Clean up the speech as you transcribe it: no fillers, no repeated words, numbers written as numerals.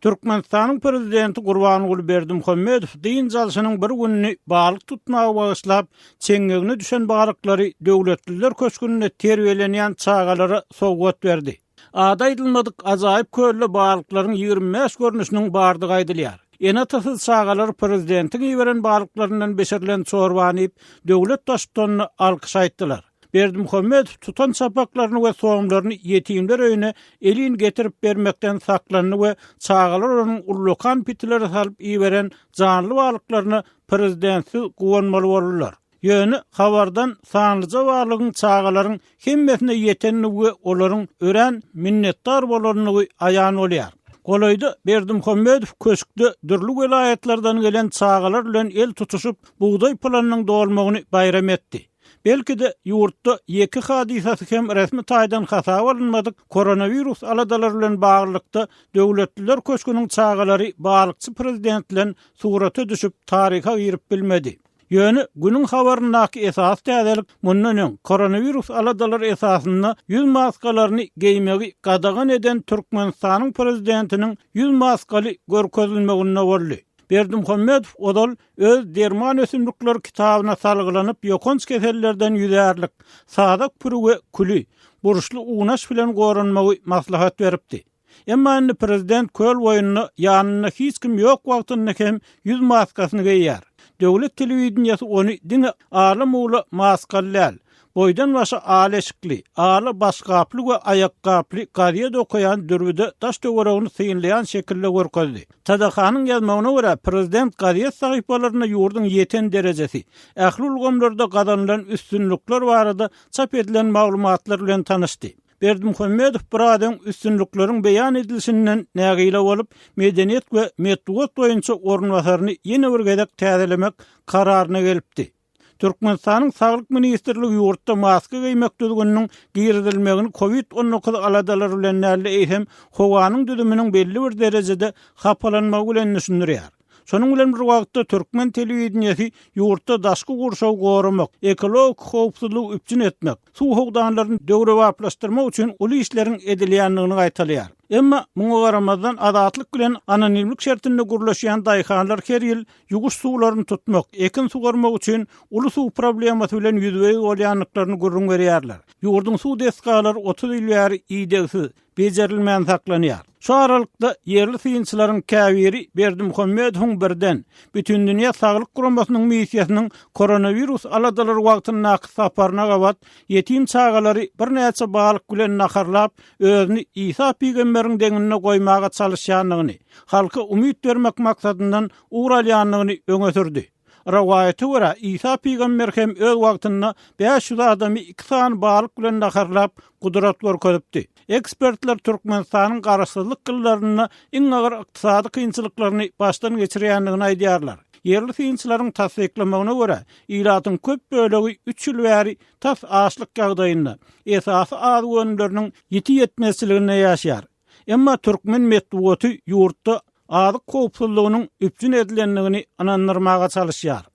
Türkmenistanyň prezidenti Gurbanuly Berdimuhamedow diň jalşynyň bir günini balyk tutmagy bagyşlap, çeňegine düşen balyklary döwletliler köşkünde terbiýelenýän çagalary sowgat berdi. Ada aýdylmadyk ajaýyp köllü balyklaryň 25 görnüşiniň bardygy aýdylýar. Ene tasy çagalar prezidentiň ýiberen balyklarynyň beşerilen çorbanyp döwlet taşytanyny alkyş aýtdylar. Berdimuhamedow tutan sapaklaryny we soňlaryny ýetimler öýüne elin getirip bermekden saklanyny we çagalar onuň ullukan pitleri salyp ýiberen janly balyklaryny prezidenti guwanmaly bolurlar. Ýöne habardan sanlyca balygyň çagalaryň hemmesine ýetenini we olaryň ören minnetdar bolanyny aýan bolýar. Golaýda Berdimuhamedow köşkde dürli welaýatlardan gelen çagalar bilen el tutuşup buğday planynyň dolmagyny bayram etdi. Belki de ýurtda ýeki hadisasy hem resmi taýdan hasap alınmadyk koronavirus aladalary bilen baglykda döwletliler köşküniň çagalary balykçy prezident bilen surata düşüp taryha girip bilmedi. Ýöne günüň habarynaky esas täzelik mundan koronavirus aladalary esasyny ýüz maskalaryny geýmegi gadagan eden Türkmenistanyň prezidentiniň ýüz maskaly görkezilmegine boldy. Berdimuhamedow odal öz derman ösümlikleri kitabyna salgylanyp ýokonç kesellerden ýüzärlik, sadak pürü we küli, buruşly uğnaş bilen gorunmagy maslahat beripdi. Emma indi prezident köl boýuny ýanyna hiç kim ýok wagtyny hem ýüz maskasyny geýýär. Döwlet telewizionyasy ony diňe alamula maskallar, boydan başa aleşikli, ala başgaply we ayakkaply gaziýet okaýan dürwide taş töwereğini syýynlaýan şekilde görkezdi. Tadahanyň ýazmagyna görä prezident gaziýet sahypalaryna ýurdun ýeten derejesi, ähli ulgamlarda gazanylan üstünlükler barada çap edilen maglumatlar bilen tanışdy. Berdimuhamedow buradan üstünlükleriň beýan edilişinden nägile bolup, medeniýet we metduat boýunça ornwasaryny ýene bir gezek täzelemek kararyna gelipdi. Türkmenistanyň Saglyk ministrligi ýurtda maska geýmek düzgüniniň giridilmegini COVID-19 aladalary bilen näle eýsem, howanyň düzüminiň belli bir derejede hapalanmagy bilen düşündirýär. Şonuň bilen bir wagtda Türkmen telewizionyasy ýurtda daşky gurşaw goramak, ekologik howpsuzlyk üçin etmek, suw howdanlaryny döwrewaplaşdyrmak üçin uly işleriň edilýändigini gaýtalýar. Emma muňa garamazdan Azatlyk bilen anonimlik şertinde gurlaşýan daýhanlar her ýyl ýuguş suwlaryny tutmak, ekin sugarmak üçin uly suw problemasy bilen ýüzbegi bolýanlyklaryny gurrun berýärler. Ýurdun suw deskalary 30 ýyl ýeri bejerilmän saklanýar. Şu aralykda yerli Synçylaryň käbiri Berdimuhamedowyň birden bütün dünýä saglyk guramasynyň missiýasynyň koronavirus aladalary wagtyny nakys saparyna gabat ýetim çagalary birnäçe balyk bilen naharlap özüni İsa pygamberiň deňinde goýmaga çalyşýandygyny, halka umyt bermek maksadyndan uğralýandygyny öňe sürdi. Rawaýaty görä İsa pygamber hem öz wagtynda 500 adamy 2 san balyk bilen naharlap gudrat görkezipdi. Ekspertler Türkmenistanyň garaşsyzlyk gyllaryny iň agyr ykdysady kynçylyklaryny başdan geçirýändigini aýdýarlar. Yerli Synçylaryň tasdiklamagyna görä, ýylatyň köp bölegi 3 ýyl bäri tas açlyk ýagdaýynda esasy az önümleriniň ýetmezçiligine ýaşaýar. Emma türkmen metduaty ýurtda adyk howpsuzlygynyň üçin edilendigini anandyrmaga çalyşýar.